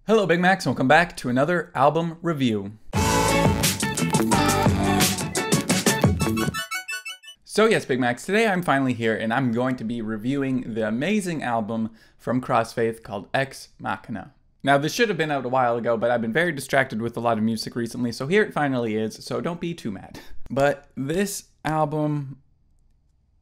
Hello Big Macs, and welcome back to another album review. So yes, Big Macs, today I'm finally here and I'm going to be reviewing the amazing album from CROSSFAITH called Ex Machina. Now this should have been out a while ago, but I've been very distracted with a lot of music recently, so here it finally is, so don't be too mad. But this album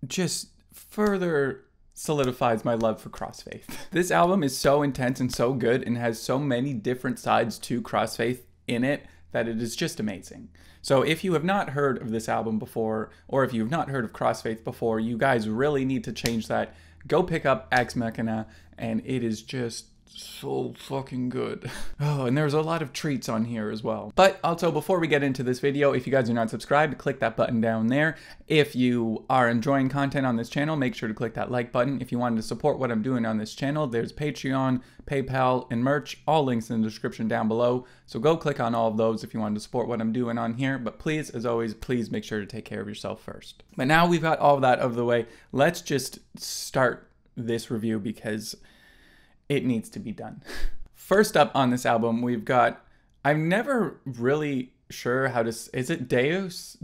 just further solidifies my love for CROSSFAITH. This album is so intense and so good and has so many different sides to CROSSFAITH in it that it is just amazing. So if you have not heard of this album before, or if you have not heard of CROSSFAITH before, you guys really need to change that. Go pick up Ex Machina, and it is just so fucking good. Oh, and there's a lot of treats on here as well. But also, before we get into this video, if you guys are not subscribed, click that button down there. If you are enjoying content on this channel, make sure to click that like button. If you wanted to support what I'm doing on this channel, there's Patreon, PayPal, and merch, all links in the description down below. So go click on all of those if you want to support what I'm doing on here. But please, as always, please make sure to take care of yourself first. But now we've got all of that out of the way, let's just start this review because it needs to be done. First up on this album, we've got, I'm never really sure how to, is it Deus,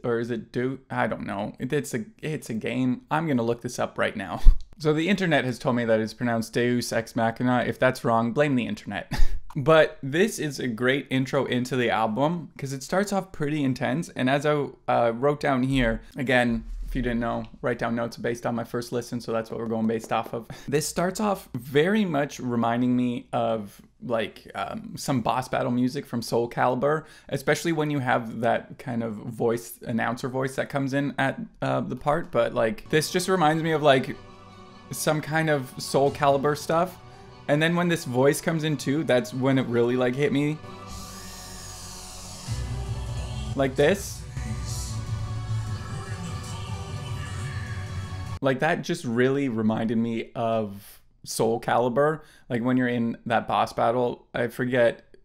or is it I don't know. It's a game. I'm gonna look this up right now. So the internet has told me that it's pronounced Deus Ex Machina. If that's wrong, blame the internet. But this is a great intro into the album because it starts off pretty intense. And as I wrote down here, again, if you didn't know, write down notes based on my first listen, so that's what we're going based off of. This starts off very much reminding me of like some boss battle music from Soul Calibur, especially when you have that kind of voice, announcer voice that comes in at the part. But like this just reminds me of like some kind of Soul Calibur stuff. And then when this voice comes in too, that's when it really like hit me. Like this. Like that just really reminded me of Soul Calibur. Like when you're in that boss battle, I forget,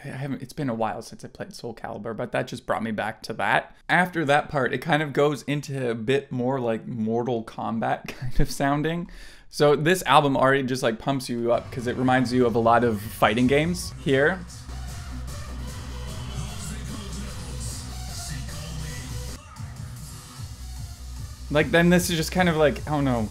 it's been a while since I played Soul Calibur, but that just brought me back to that. After that part, it kind of goes into a bit more like Mortal Kombat kind of sounding. So this album already just like pumps you up because it reminds you of a lot of fighting games here. Like then this is just kind of like, I don't know.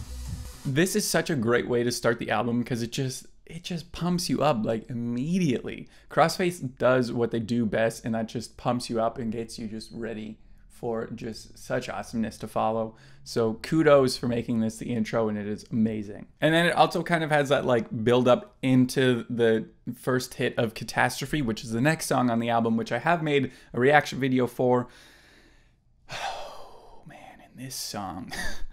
This is such a great way to start the album because it just pumps you up like immediately. CROSSFAITH does what they do best, and that just pumps you up and gets you just ready for just such awesomeness to follow. So kudos for making this the intro, and it is amazing. And then it also kind of has that like build up into the first hit of Catastrophe, which is the next song on the album, which I have made a reaction video for. This song,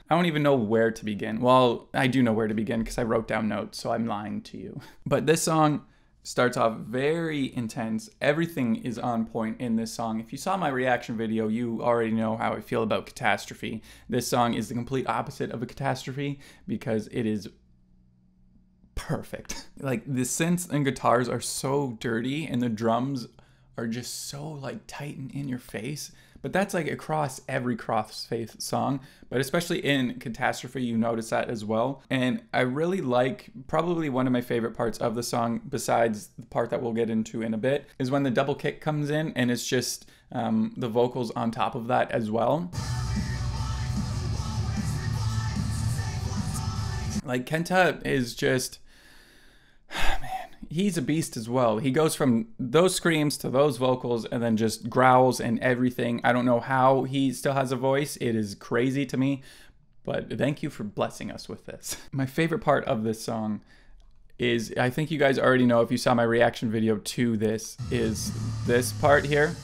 I don't even know where to begin. Well, I do know where to begin because I wrote down notes, so I'm lying to you. But this song starts off very intense. Everything is on point in this song. If you saw my reaction video, you already know how I feel about Catastrophe. This song is the complete opposite of a catastrophe because it is perfect. Like the synths and guitars are so dirty and the drums are just so like tight and in your face. But that's like across every CROSSFAITH song, but especially in Catastrophe, you notice that as well. And I really like, probably one of my favorite parts of the song, besides the part that we'll get into in a bit, is when the double kick comes in and it's just the vocals on top of that as well. Like Kenta is just, man, he's a beast as well. He goes from those screams to those vocals and then just growls and everything. I don't know how he still has a voice. It is crazy to me, but thank you for blessing us with this. My favorite part of this song is, I think you guys already know if you saw my reaction video to this, is this part here.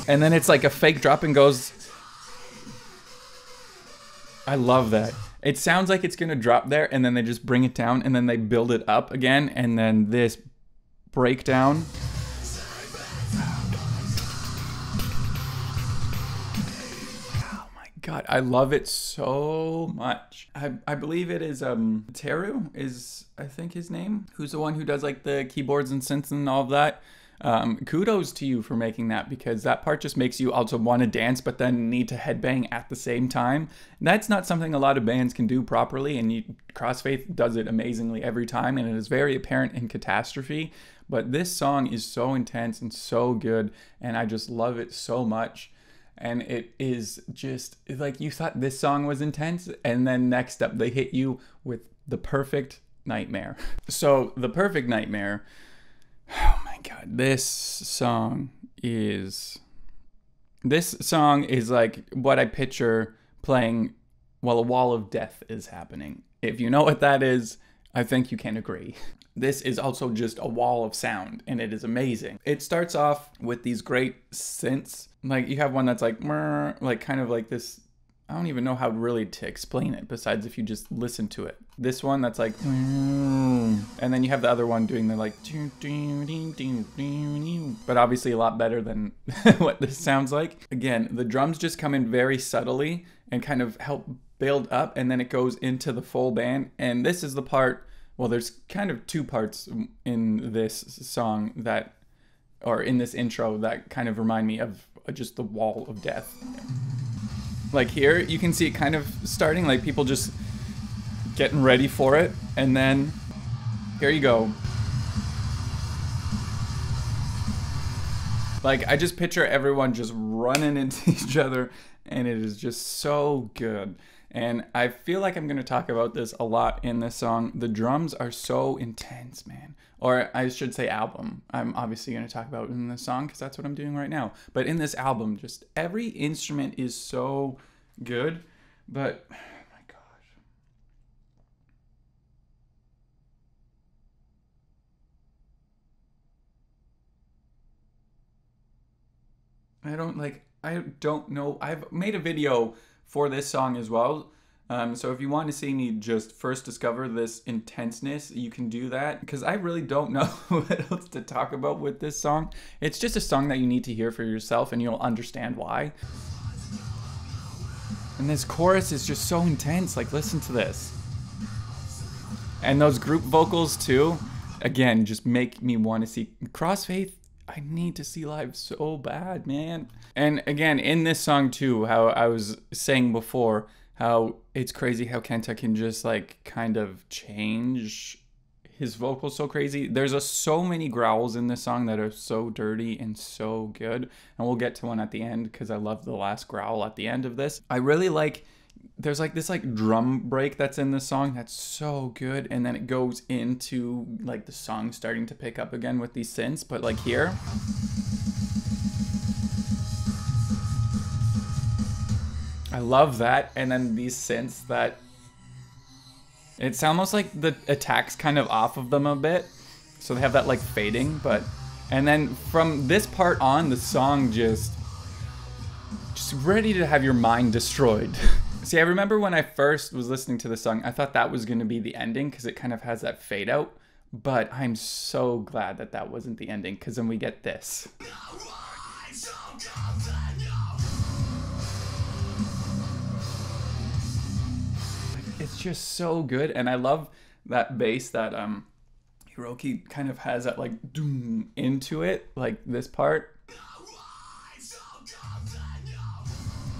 And then it's like a fake drop and goes. I love that. It sounds like it's gonna drop there and then they just bring it down and then they build it up again and then this breakdown. Oh my god, I love it so much. I believe it is Teru is I think his name, who's the one who does like the keyboards and synths and all of that. Kudos to you for making that, because that part just makes you also want to dance but then need to headbang at the same time. That's not something a lot of bands can do properly, and CROSSFAITH does it amazingly every time, and it is very apparent in Catastrophe. But this song is so intense and so good, and I just love it so much. And it is just like, you thought this song was intense, and then next up they hit you with The Perfect Nightmare. So The Perfect Nightmare, oh my god, this song is like what I picture playing while a wall of death is happening. If you know what that is, I think you can agree. This is also just a wall of sound, and it is amazing. It starts off with these great synths. Like, you have one that's like kind of like this, I don't even know how really to explain it besides if you just listen to it. This one that's like, and then you have the other one doing the like, but obviously a lot better than what this sounds like. Again, the drums just come in very subtly and kind of help build up, and then it goes into the full band. And this is the part, well, there's kind of two parts in this song that, or in this intro, that kind of remind me of just the wall of death. Like here, you can see it kind of starting, like people just getting ready for it. And then here you go. Like, I just picture everyone just running into each other, and it is just so good. And I feel like I'm going to talk about this a lot in this song. The drums are so intense, man. Or I should say album. I'm obviously going to talk about it in this song because that's what I'm doing right now. But in this album, just every instrument is so good. But, oh my gosh. I don't know. I've made a video for this song as well. So if you want to see me just first discover this intenseness, you can do that, because I really don't know what else to talk about with this song. It's just a song that you need to hear for yourself, and you'll understand why. And this chorus is just so intense. Like, listen to this. And those group vocals too, again, just make me want to see CROSSFAITH. I need to see live so bad, man. And again, in this song too, how I was saying before, how it's crazy how Kenta can just like kind of change his vocals so crazy. There's so many growls in this song that are so dirty and so good. And we'll get to one at the end because I love the last growl at the end of this. I really like, there's like this like drum break that's in the song that's so good, and then it goes into like the song starting to pick up again with these synths. But like here, I love that. And then these synths that, it's almost like the attack's kind of off of them a bit, so they have that like fading. But and then from this part on, the song just ready to have your mind destroyed. See, I remember when I first was listening to the song, I thought that was going to be the ending because it kind of has that fade out. But I'm so glad that that wasn't the ending, because then we get this. It's just so good, and I love that bass that Hiroki kind of has that like doom into it, like this part.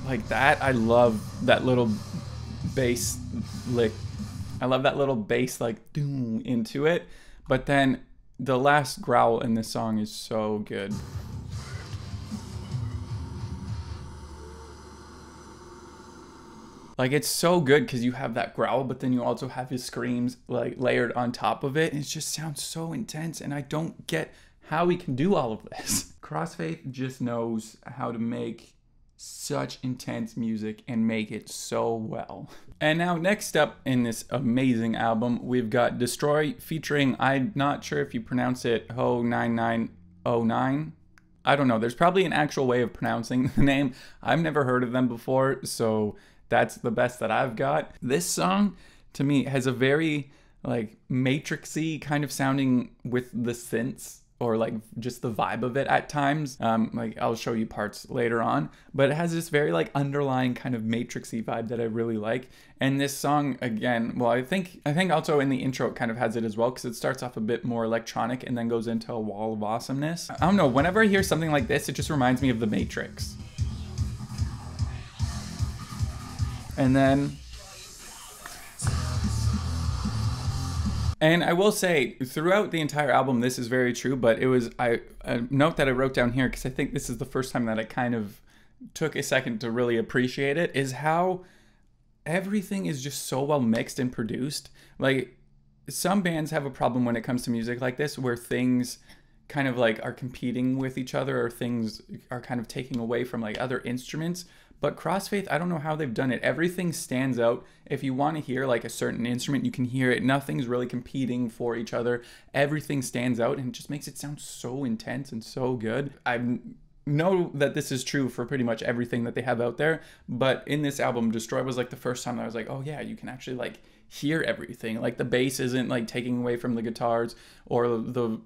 Like that, I love that little bass lick. I love that little bass like doom into it. But then the last growl in this song is so good. Like, it's so good because you have that growl, but then you also have his screams like layered on top of it. And it just sounds so intense, and I don't get how he can do all of this. CROSSFAITH just knows how to make such intense music and make it so well. And now next up in this amazing album, we've got Destroy featuring, I'm not sure if you pronounce it Ho9909. I don't know. There's probably an actual way of pronouncing the name. I've never heard of them before, so that's the best that I've got. This song, to me, has a very like Matrixy kind of sounding with the synths, or like just the vibe of it at times. Like I'll show you parts later on, but it has this very like underlying kind of matrixy vibe that I really like. And this song again, well, I think also in the intro it kind of has it as well, because it starts off a bit more electronic and then goes into a wall of awesomeness. I don't know, whenever I hear something like this, it just reminds me of The Matrix. And then, and I will say throughout the entire album, this is very true, but it was a note that I wrote down here, because I think this is the first time that I kind of took a second to really appreciate it, is how everything is just so well mixed and produced. Like, some bands have a problem when it comes to music like this, where things kind of like are competing with each other, or things are kind of taking away from like other instruments. But CROSSFAITH, I don't know how they've done it. Everything stands out. If you want to hear like a certain instrument, you can hear it. Nothing's really competing for each other. Everything stands out, and it just makes it sound so intense and so good. I know that this is true for pretty much everything that they have out there, but in this album, Destroy was like the first time that I was like, oh yeah, you can actually like hear everything. Like the bass isn't like taking away from the guitars, or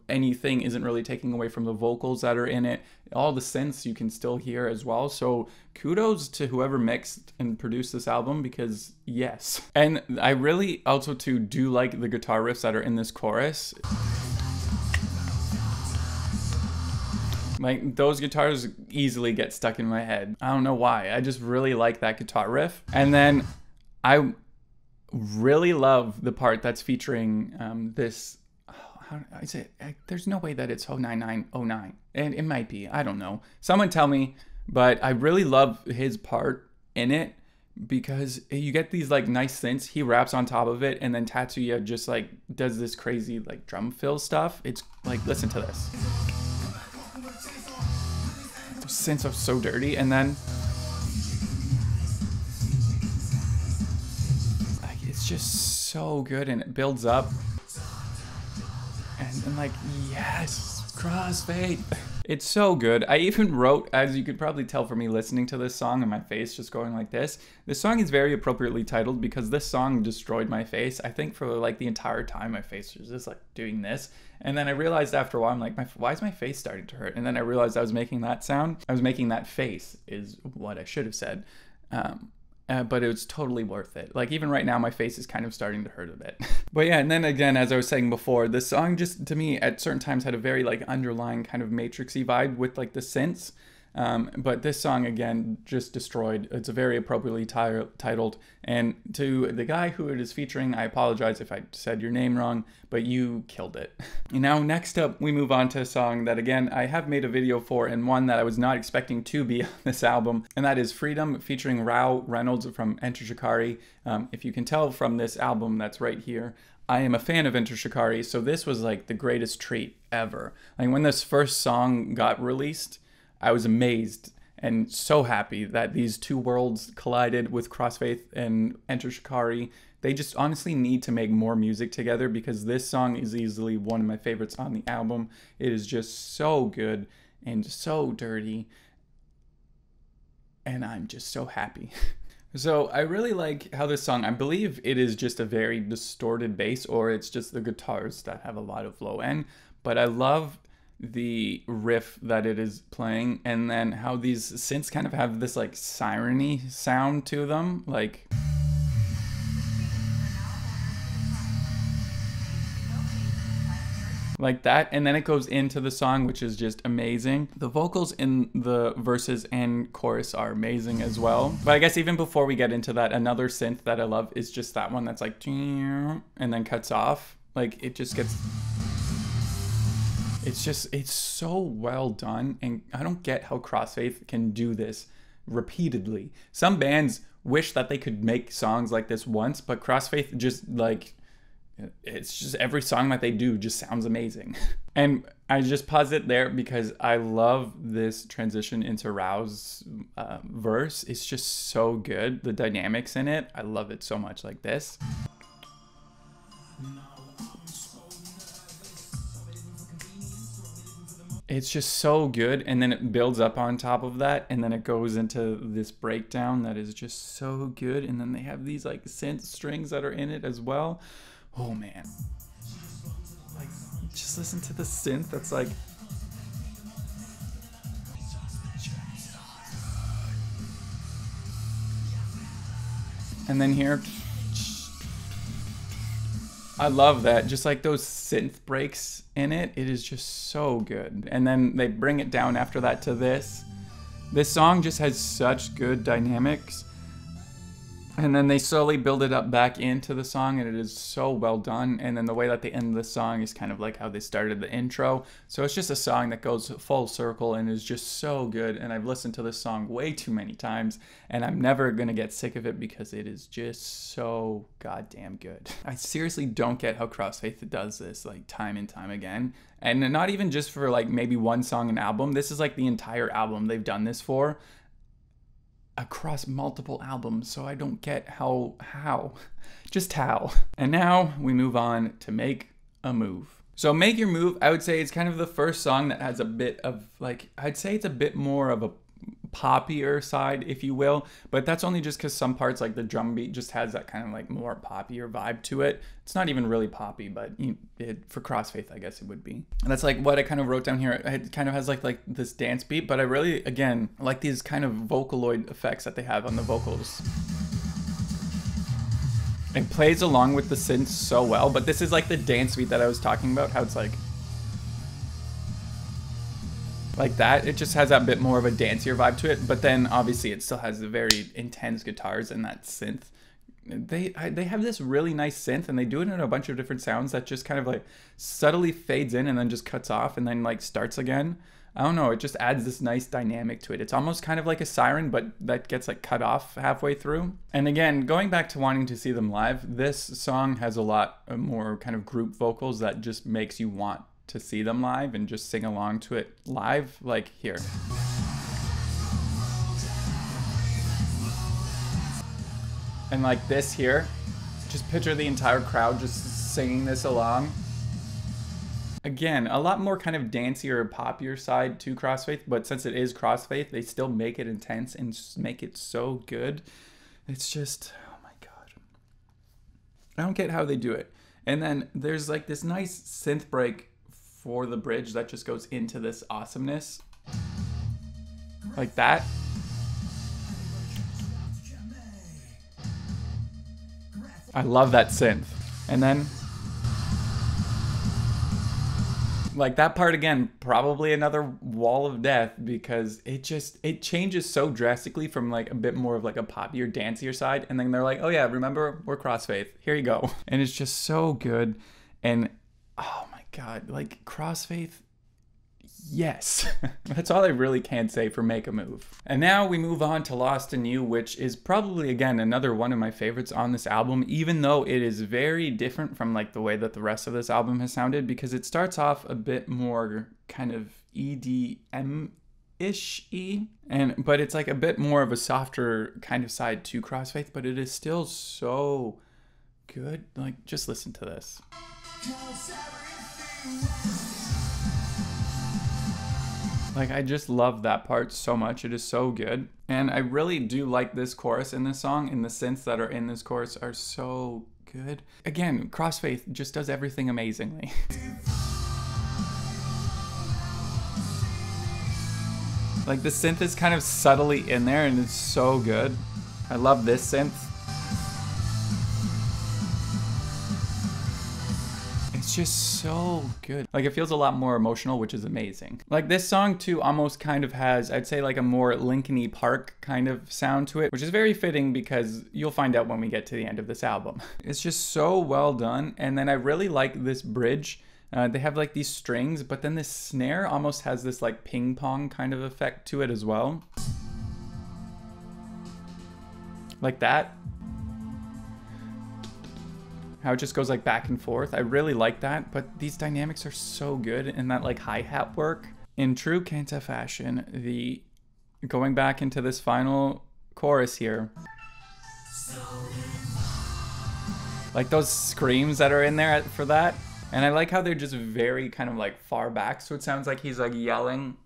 anything isn't really taking away from the vocals that are in it. All the synths you can still hear as well. So kudos to whoever mixed and produced this album, because yes. And I really also too do like the guitar riffs that are in this chorus. Like, those guitars easily get stuck in my head. I don't know why. I just really like that guitar riff. And then I really love the part that's featuring this, how is it? There's no way that it's 09909. And it might be, I don't know. Someone tell me, but I really love his part in it, because you get these like nice synths. He raps on top of it, and then Tatsuya just like does this crazy like drum fill stuff. It's like, listen to this. Those synths are so dirty, and then like it's just so good, and it builds up, and like, yes, CROSSFAITH. It's so good. I even wrote, as you could probably tell from me listening to this song and my face just going like this song is very appropriately titled, because this song destroyed my face. I think for like the entire time my face was just like doing this. And then I realized after a while, I'm like, why is my face starting to hurt? And then I realized I was making that sound. I was making that face, is what I should have said. But it was totally worth it. Like, even right now, my face is kind of starting to hurt a bit. But yeah, and then again, as I was saying before, this song just, to me, at certain times had a very like underlying kind of matrixy vibe with like the synths. But this song, again, just destroyed. It's a very appropriately titled. And to the guy who it is featuring, I apologize if I said your name wrong, but you killed it. And now, next up, we move on to a song that, again, I have made a video for, and one that I was not expecting to be on this album, and that is Freedom, featuring Rao Reynolds from Enter Shikari. If you can tell from this album that's right here, I am a fan of Enter Shikari, so this was like the greatest treat ever. Like, when this first song got released, I was amazed and so happy that these two worlds collided with CROSSFAITH and Enter Shikari. They just honestly need to make more music together, because this song is easily one of my favorites on the album. It is just so good and so dirty, and I'm just so happy. So I really like how this song, I believe it is just a very distorted bass, or it's just the guitars that have a lot of low end, but I love the riff that it is playing, and then how these synths kind of have this like siren-y sound to them, like that, and then it goes into the song, which is just amazing. The vocals in the verses and chorus are amazing as well. But I guess even before we get into that, another synth that I love is just that one that's like and then cuts off. Like, it just gets, it's so well done, and I don't get how CROSSFAITH can do this repeatedly. Some bands wish that they could make songs like this once, but CROSSFAITH just like, it's just every song that they do just sounds amazing. And I just pause it there because I love this transition into Rao's verse. It's just so good. The dynamics in it, I love it so much, like this. It's just so good, and then it builds up on top of that, and then it goes into this breakdown that is just so good, and then they have these like synth strings that are in it as well. Oh man, like Just listen to the synth that's like... And then here... I love that. Just like those synth breaks in it. It is just so good. And then they bring it down after that to this. This song just has such good dynamics. And then they slowly build it up back into the song, and it is so well done. And then the way that they end the song is kind of like how they started the intro. So it's just a song that goes full circle and is just so good. And I've listened to this song way too many times, and I'm never gonna get sick of it because it is just so goddamn good. I seriously don't get how CrossFaith does this like time and time again. And not even just for like maybe one song an album. This is like the entire album they've done this for. Across multiple albums, so I don't get just how. And now we move on to Make a Move. So Make Your Move, I would say it's kind of the first song that has a bit of like, I'd say it's a bit more of a poppier side, if you will, but that's only just because some parts like the drum beat just has that kind of like more poppier vibe to it. It's not even really poppy, but for CrossFaith, I guess it would be. And that's like what I kind of wrote down here. It kind of has like this dance beat, but I really, again, like these kind of Vocaloid effects that they have on the vocals. It plays along with the synths so well, but this is like the dance beat that I was talking about, how it's like that. It just has that bit more of a dancier vibe to it, but then obviously it still has the very intense guitars and that synth. They have this really nice synth, and they do it in a bunch of different sounds that just kind of like subtly fades in and then just cuts off and then like starts again. I don't know, it just adds this nice dynamic to it. It's almost kind of like a siren, but that gets like cut off halfway through. And again, going back to wanting to see them live, this song has a lot more kind of group vocals that just makes you want to see them live and just sing along to it live, like here. And like this here, just picture the entire crowd just singing this along. Again, a lot more kind of dancier, poppier side to CrossFaith, but since it is CrossFaith, they still make it intense and make it so good. It's just, oh my God. I don't get how they do it. And then there's like this nice synth break for the bridge that just goes into this awesomeness. Like that. I love that synth. And then like that part again, probably another wall of death because it changes so drastically from like a bit more of like a poppier, dancier side. And then they're like, oh yeah, remember, we're CrossFaith. Here you go. And it's just so good. And oh my God, like CrossFaith, yes. That's all I really can say for Make a Move. And now we move on to Lost in You, which is probably, again, another one of my favorites on this album, even though it is very different from like the way that the rest of this album has sounded, because it starts off a bit more kind of EDM-ish-y, but it's like a bit more of a softer kind of side to CrossFaith, but it is still so good. Like, just listen to this. Like, I just love that part so much. It is so good. And I really do like this chorus in this song, and the synths that are in this chorus are so good. Again, CrossFaith just does everything amazingly. Like, the synth is kind of subtly in there, and it's so good. I love this synth. It's just so good. Like, it feels a lot more emotional, which is amazing. Like, this song too almost kind of has, I'd say, like a more Linkin Park kind of sound to it, which is very fitting because you'll find out when we get to the end of this album. It's just so well done. And then I really like this bridge. They have like these strings, but then this snare almost has this like ping pong kind of effect to it as well. Like that. How it just goes like back and forth. I really like that, but these dynamics are so good, and that like hi-hat work. In true Kenta fashion, going back into this final chorus here. Like those screams that are in there for that. And I like how they're just very kind of like far back, so it sounds like he's like yelling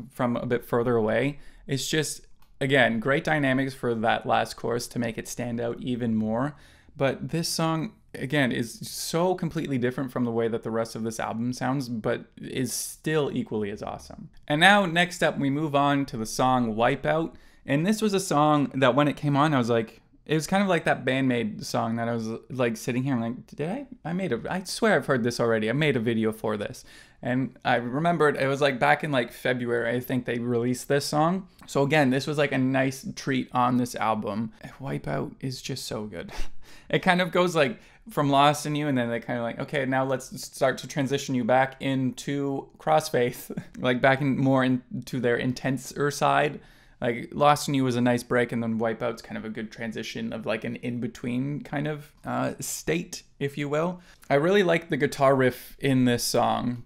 from a bit further away. It's just, again, great dynamics for that last chorus to make it stand out even more. But this song, again, is so completely different from the way that the rest of this album sounds, but is still equally as awesome. And now, next up, we move on to the song Wipeout. And this was a song that when it came on, I was like, it was kind of like that Band-Maid song that I was like sitting here and like, I swear I've heard this already. I made a video for this. And I remembered it was like back in like February, I think they released this song. So again, this was like a nice treat on this album. Wipeout is just so good. It kind of goes like from Lost in You, and then they kind of like, okay, now let's start to transition you back into CROSSFAITH, like back in more into their intenser side. Like Lost in You was a nice break, and then Wipeout's kind of a good transition of like an in-between kind of state, if you will. I really like the guitar riff in this song.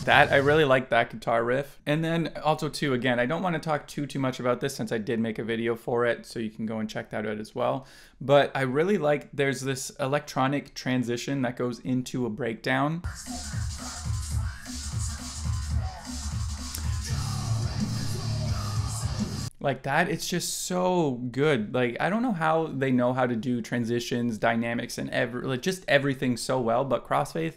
I really like that guitar riff. And then also too, again, I don't want to talk too much about this since I did make a video for it, so you can go and check that out as well. But I really like there's this electronic transition that goes into a breakdown. Like that, it's just so good. Like, I don't know how they know how to do transitions, dynamics, and just everything so well, but CROSSFAITH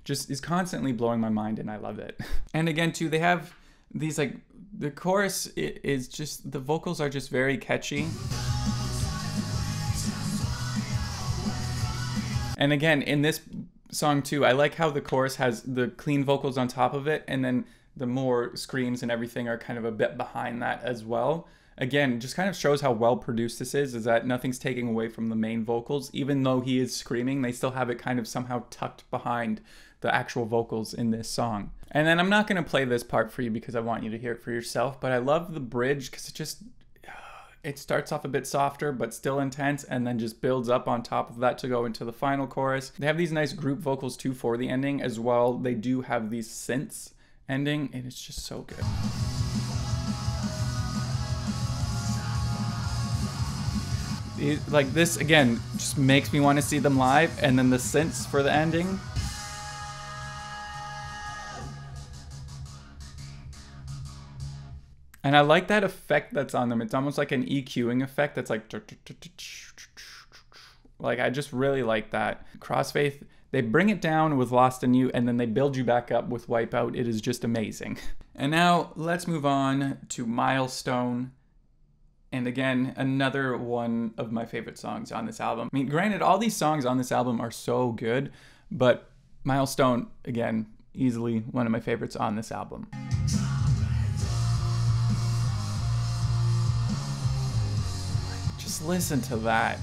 just is constantly blowing my mind, and I love it. And again, too, they have these like, the chorus is just, the vocals are just very catchy. And again, in this song too, I like how the chorus has the clean vocals on top of it, and then the more screams and everything are kind of a bit behind that as well. Again, just kind of shows how well produced this is that nothing's taking away from the main vocals. Even though he is screaming, they still have it kind of somehow tucked behind the actual vocals in this song. And then I'm not going to play this part for you because I want you to hear it for yourself, but I love the bridge because it starts off a bit softer but still intense, and then just builds up on top of that to go into the final chorus. They have these nice group vocals too for the ending as well. They do have these synths ending, and it's just so good. Like this again just makes me want to see them live, and then the synths for the ending. And I like that effect that's on them. It's almost like an EQing effect that's like I just really like that. CROSSFAITH, they bring it down with Lost in You, and then they build you back up with Wipeout. It is just amazing. And now let's move on to Milestone. And again, another one of my favorite songs on this album. I mean, granted, all these songs on this album are so good, but Milestone, again, easily one of my favorites on this album. Just listen to that.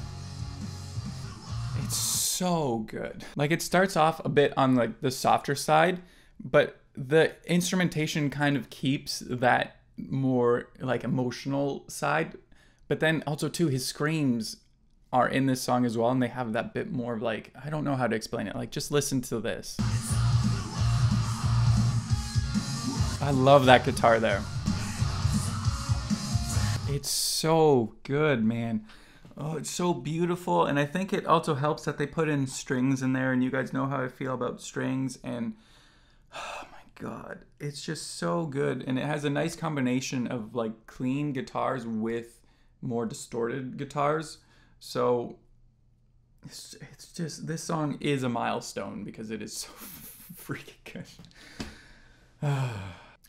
It's so good. Like, it starts off a bit on like the softer side, but the instrumentation kind of keeps that more like emotional side. But then also too, his screams are in this song as well, and they have that bit more like, I don't know how to explain it. Like, just listen to this. I love that guitar there. It's so good, man. Oh, it's so beautiful. And I think it also helps that they put in strings in there, and you guys know how I feel about strings, and oh my God, it's just so good. And it has a nice combination of like clean guitars with more distorted guitars. So it's just, this song is a milestone because it is so freaking good.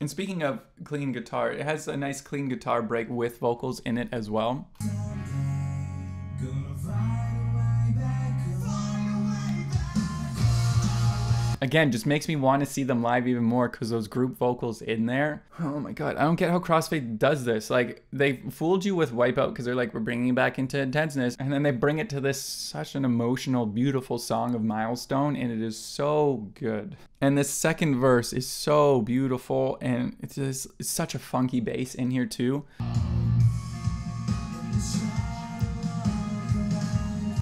And speaking of clean guitar, it has a nice clean guitar break with vocals in it as well. Again, just makes me want to see them live even more because those group vocals in there. Oh my God, I don't get how CROSSFAITH does this. Like, they fooled you with Wipeout because they're like, we're bringing it back into intenseness. And then they bring it to this such an emotional, beautiful song of Milestone, and it is so good. And this second verse is so beautiful, and it's such a funky bass in here too.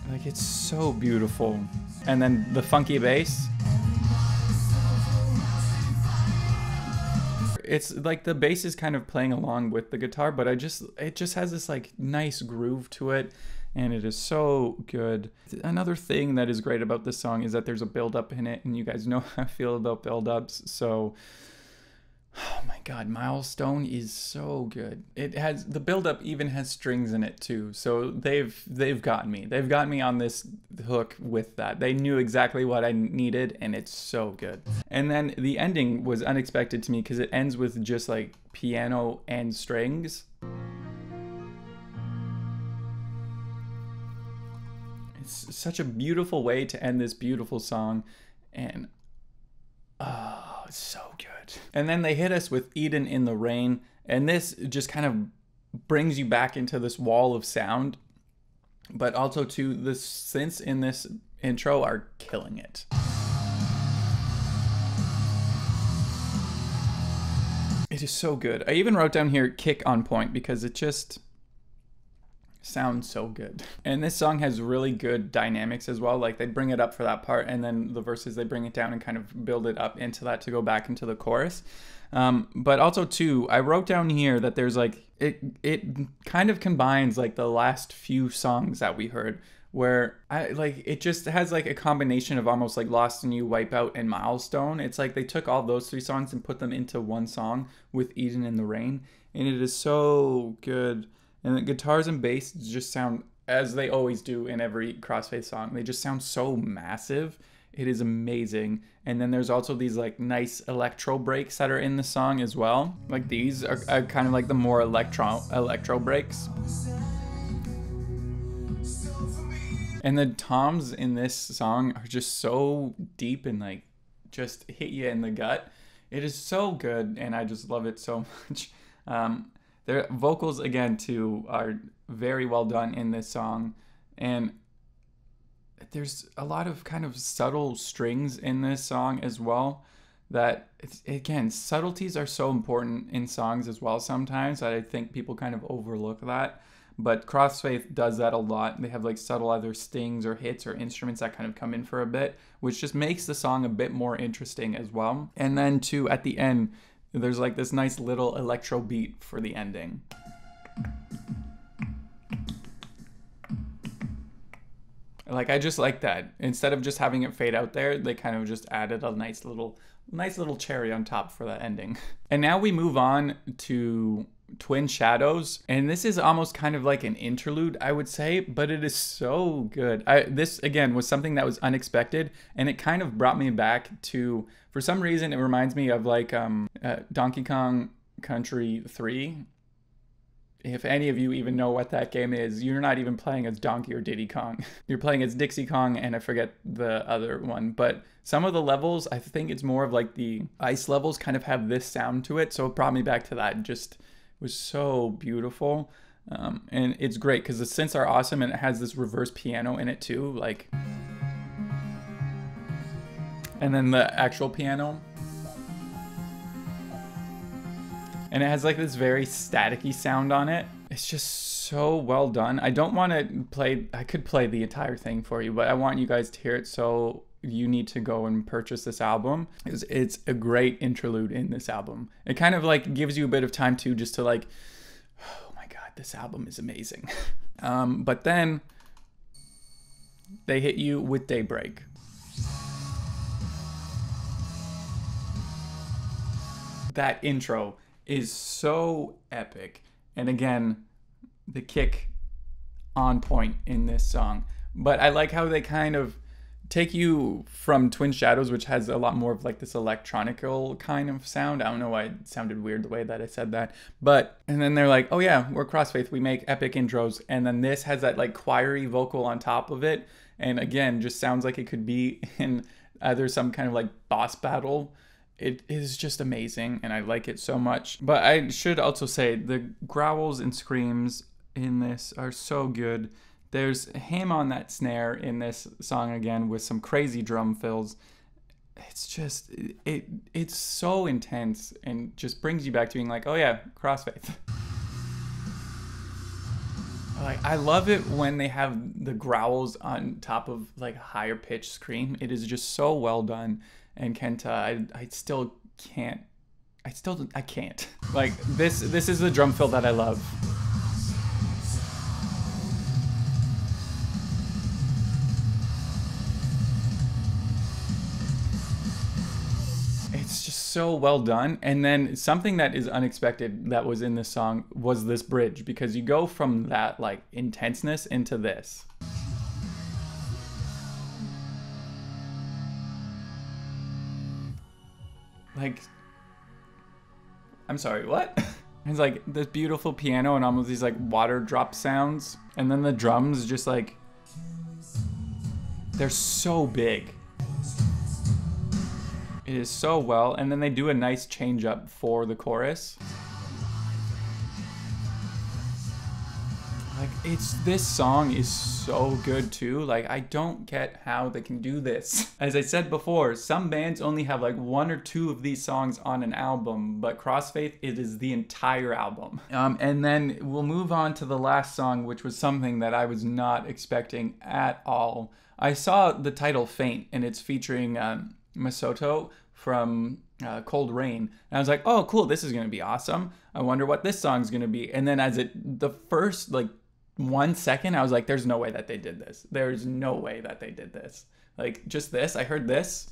Like, it's so beautiful. And then the funky bass. It's like the bass is kind of playing along with the guitar, but it just has this like nice groove to it, and it is so good. Another thing that is great about this song is that there's a build up in it, and you guys know how I feel about build ups. So Oh my god, Milestone is so good. It has the build-up even has strings in it too. So they've gotten me. They've got me on this hook with that. They knew exactly what I needed, and it's so good. And then the ending was unexpected to me because it ends with just like piano and strings. It's such a beautiful way to end this beautiful song, and oh, it's so good. And then they hit us with Eden in the Rain, and this just kind of brings you back into this wall of sound, but also to the synths in this intro are killing it. It is so good. I even wrote down here kick on point because it just sounds so good. And this song has really good dynamics as well. Like they bring it up for that part, and then the verses they bring it down and kind of build it up into that to go back into the chorus. But also too, I wrote down here that there's like it kind of combines like the last few songs that we heard, where it just has like a combination of almost like Lost in You, Wipeout, and Milestone. It's like they took all those three songs and put them into one song with Eden in the Rain, and it is so good. And the guitars and bass just sound, as they always do in every CROSSFAITH song, they just sound so massive. It is amazing. And then there's also these like nice electro breaks that are in the song as well. Like these are kind of like the more electro breaks. And the toms in this song are just so deep and like just hit you in the gut. It is so good, and I just love it so much. Their vocals, again, too, are very well done in this song. And there's a lot of kind of subtle strings in this song as well. That, again, subtleties are so important in songs as well sometimes that I think people kind of overlook that. But CROSSFAITH does that a lot. They have like subtle either stings or hits or instruments that kind of come in for a bit, which just makes the song a bit more interesting as well. And then, too, at the end, there's like this nice little electro beat for the ending. Like, I just like that. Instead of just having it fade out there, they kind of just added a nice little cherry on top for that ending. And now we move on to Twin Shadows, and this is almost kind of like an interlude, I would say, but it is so good. This again was something that was unexpected, and it kind of brought me back to, for some reason, it reminds me of like Donkey Kong Country 3. If any of you even know what that game is, you're not even playing as Donkey or Diddy Kong. You're playing as Dixie Kong, and I forget the other one. But some of the levels, I think it's more of like the ice levels kind of have this sound to it. So it brought me back to that. Just was so beautiful. And it's great because the synths are awesome, and it has this reverse piano in it too. Like, and then the actual piano. And it has like this very staticky sound on it. It's just so well done. I don't want to play, I could play the entire thing for you, but I want you guys to hear it, so you need to go and purchase this album. It's a great interlude in this album. It kind of like gives you a bit of time too, just to like, oh my God, this album is amazing. But then they hit you with Daybreak. That intro is so epic, and again, the kick on point in this song. But I like how they kind of take you from Twin Shadows, which has a lot more of like this electronical kind of sound. I don't know why it sounded weird the way that I said that, but and then they're like, oh yeah, we're CROSSFAITH, we make epic intros, and then this has that like choiry vocal on top of it, and again, just sounds like it could be in either some kind of like boss battle. It is just amazing, and I like it so much. But I should also say the growls and screams in this are so good. There's him on that snare in this song again with some crazy drum fills. It's just, it's so intense and just brings you back to being like, oh yeah, CROSSFAITH. Like, I love it when they have the growls on top of like a higher pitched scream. It is just so well done. And Kenta, I still can't. I can't. Like, this is the drum fill that I love. It's just so well done. And then something that is unexpected that was in this song was this bridge, because you go from that like intenseness into this. Like, I'm sorry, what? It's like this beautiful piano and almost these like water drop sounds. And then the drums just like, they're so big. It is so well. And then they do a nice change up for the chorus. Like, this song is so good too. Like, I don't get how they can do this. As I said before, some bands only have like 1 or 2 of these songs on an album, but CROSSFAITH, it is the entire album. And then we'll move on to the last song, which was something that I was not expecting at all. I saw the title Faint, and it's featuring Masato from Cold Rain. And I was like, oh, cool, this is gonna be awesome. I wonder what this song's gonna be. And then the first like 1 second, I was like, there's no way that they did this. There's no way that they did this. Like, just this, I heard this.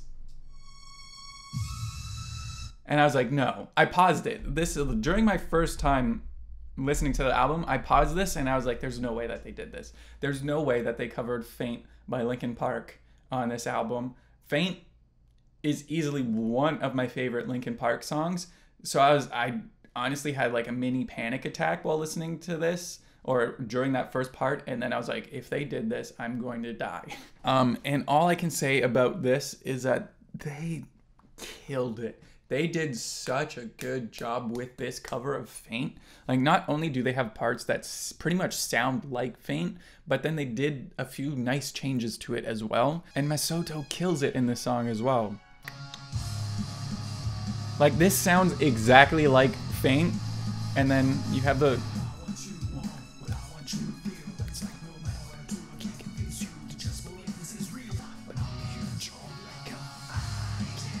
And I was like, no. I paused it. During my first time listening to the album, I paused this and I was like, there's no way that they did this. There's no way that they covered Faint by Linkin Park on this album. Is easily one of my favorite Linkin Park songs. So I honestly had like a mini panic attack while listening to this, or during that first part, and then I was like, if they did this, I'm going to die. And all I can say about this is that they killed it. They did such a good job with this cover of Faint. Like, not only do they have parts that pretty much sound like Faint, but then they did a few nice changes to it as well. And Masato kills it in this song as well. Like, this sounds exactly like Faint, and then you have the...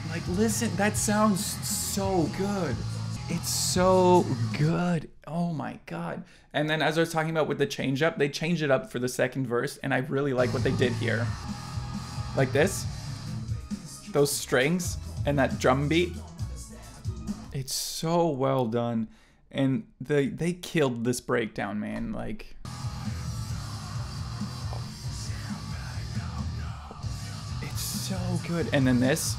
Like, listen, that sounds so good. It's so good. Oh my God. And then as I was talking about with the change up, they changed it up for the second verse, and I really like what they did here. Like this, those strings and that drum beat. It's so well done. And they killed this breakdown, man. Like, it's so good. And then this,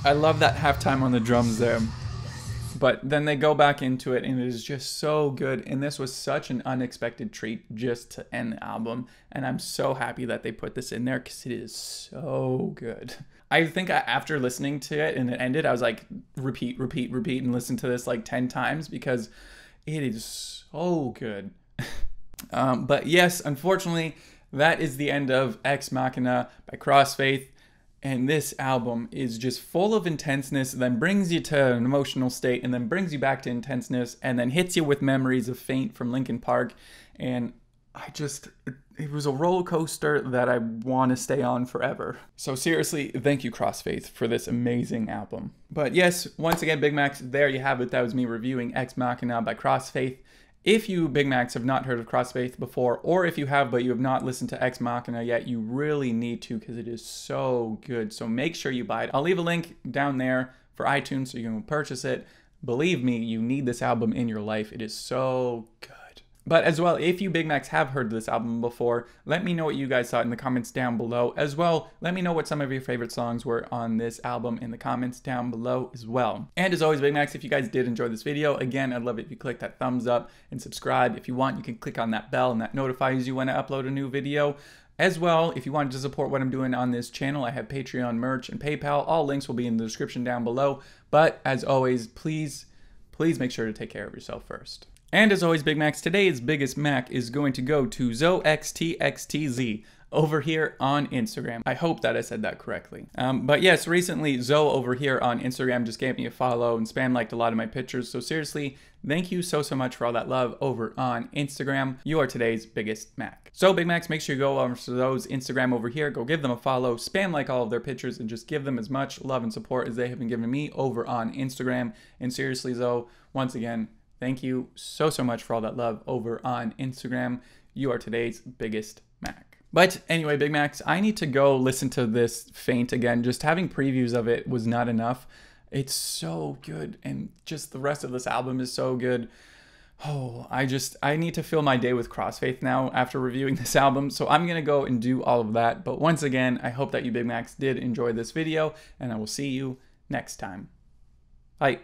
I love that halftime on the drums there. But then they go back into it, and it is just so good. And this was such an unexpected treat just to end the album. And I'm so happy that they put this in there because it is so good. I think after listening to it and it ended, I was like, repeat, repeat, repeat, and listen to this like 10 times because it is so good. But yes, unfortunately, that is the end of Ex Machina by CROSSFAITH. And this album is just full of intenseness, then brings you to an emotional state, and then brings you back to intenseness, and then hits you with memories of Faint from Linkin Park. And it was a roller coaster that I want to stay on forever. So seriously, thank you CROSSFAITH for this amazing album. But yes, once again, Big Macs, there you have it. That was me reviewing Ex Machina by CROSSFAITH. If you, Big Macs, have not heard of CROSSFAITH before, or if you have but you have not listened to Ex Machina yet, you really need to because it is so good. So make sure you buy it. I'll leave a link down there for iTunes so you can purchase it. Believe me, you need this album in your life. It is so good. But as well, if you Big Macs have heard this album before, let me know what you guys thought in the comments down below. As well, let me know what some of your favorite songs were on this album in the comments down below as well. And as always, Big Macs, if you guys did enjoy this video, again, I'd love it if you click that thumbs up and subscribe. If you want, you can click on that bell and that notifies you when I upload a new video. As well, if you wanted to support what I'm doing on this channel, I have Patreon, merch, and PayPal. All links will be in the description down below. But as always, please make sure to take care of yourself first. And as always, Big Macs, today's biggest Mac is going to go to ZoXTXTZ over here on Instagram. I hope that I said that correctly. But yes, recently Zoe over here on Instagram just gave me a follow and spam liked a lot of my pictures. So seriously, thank you so much for all that love over on Instagram. You are today's biggest Mac. So Big Macs, make sure you go over to Zoe's Instagram over here, go give them a follow, spam like all of their pictures, and just give them as much love and support as they have been giving me over on Instagram. And seriously, Zoe, once again, thank you so much for all that love over on Instagram. You are today's biggest Mac. But anyway, Big Macs, I need to go listen to this Faint again. Just having previews of it was not enough. It's so good, and just the rest of this album is so good. Oh, I need to fill my day with CrossFaith now after reviewing this album, so I'm gonna go and do all of that. But once again, I hope that you Big Macs did enjoy this video, and I will see you next time. Bye.